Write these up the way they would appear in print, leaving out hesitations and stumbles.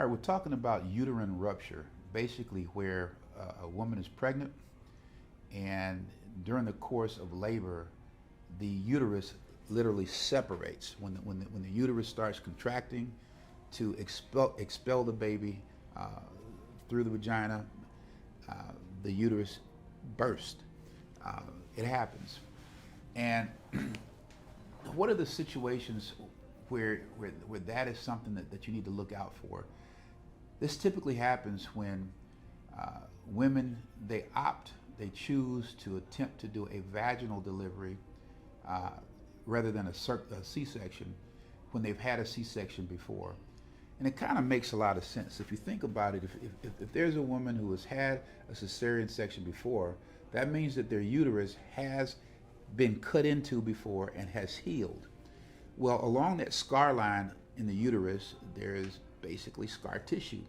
All right, we're talking about uterine rupture, basically where a woman is pregnant and during the course of labor, the uterus literally separates. When the uterus starts contracting to expel the baby uh, through the vagina, uh, the uterus bursts. Uh, it happens. And what are the situations where that is something that you need to look out for? This typically happens when women, they choose to attempt to do a vaginal delivery uh, rather than a C-section when they've had a C-section before. And it kind of makes a lot of sense. If you think about it, if there's a woman who has had a cesarean section before, that means that their uterus has been cut into before and has healed. Well, along that scar line in the uterus, there is basically scar tissue.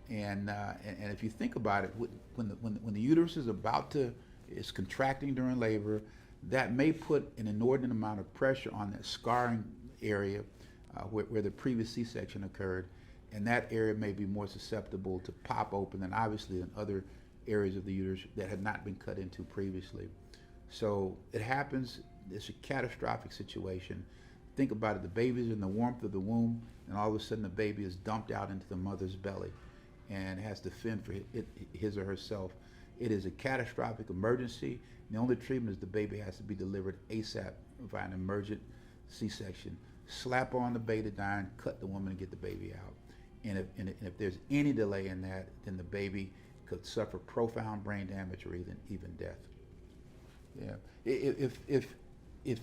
And if you think about it, when the uterus is contracting during labor, that may put an inordinate amount of pressure on that scarring area where the previous C-section occurred, and that area may be more susceptible to pop open than obviously than other areas of the uterus that had not been cut into previously. So it happens. It's a catastrophic situation. Think about it. The baby's in the warmth of the womb, and all of a sudden the baby is dumped out into the mother's belly and has to fend for his or herself. It is a catastrophic emergency. The only treatment is the baby has to be delivered ASAP via an emergent C-section. Slap on the betadine, cut the woman, and get the baby out. And if there's any delay in that, then the baby could suffer profound brain damage or even death. Yeah. If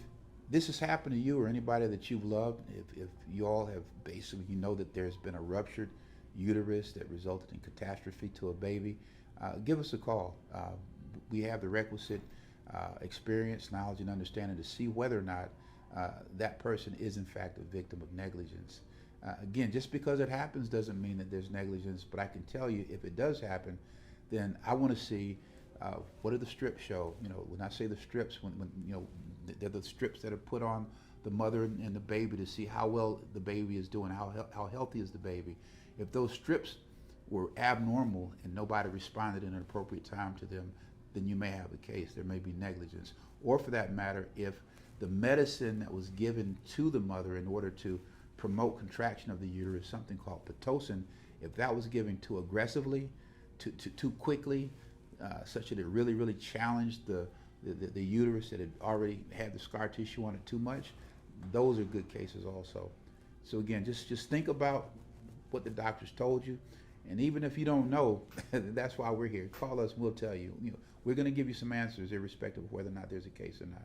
this has happened to you or anybody that you've loved, if you all have basically, you know that there's been a ruptured uterus that resulted in catastrophe to a baby, give us a call. We have the requisite experience, knowledge, and understanding to see whether or not that person is in fact a victim of negligence. Again, just because it happens doesn't mean that there's negligence, but I can tell you if it does happen, then I want to see what do the strips show. You know, when I say the strips, when you know, they're the strips that are put on the mother and the baby to see how well the baby is doing, how healthy is the baby. If those strips were abnormal and nobody responded in an appropriate time to them, then you may have a case. There may be negligence. Or for that matter, if the medicine that was given to the mother in order to promote contraction of the uterus, something called Pitocin, if that was given too aggressively, too quickly, such that it really challenged the uterus that had already had the scar tissue on it too much, those are good cases also. So again, just think about what the doctors told you, and even if you don't know, that's why we're here. Call us, we'll tell you. You know, we're going to give you some answers irrespective of whether or not there's a case or not.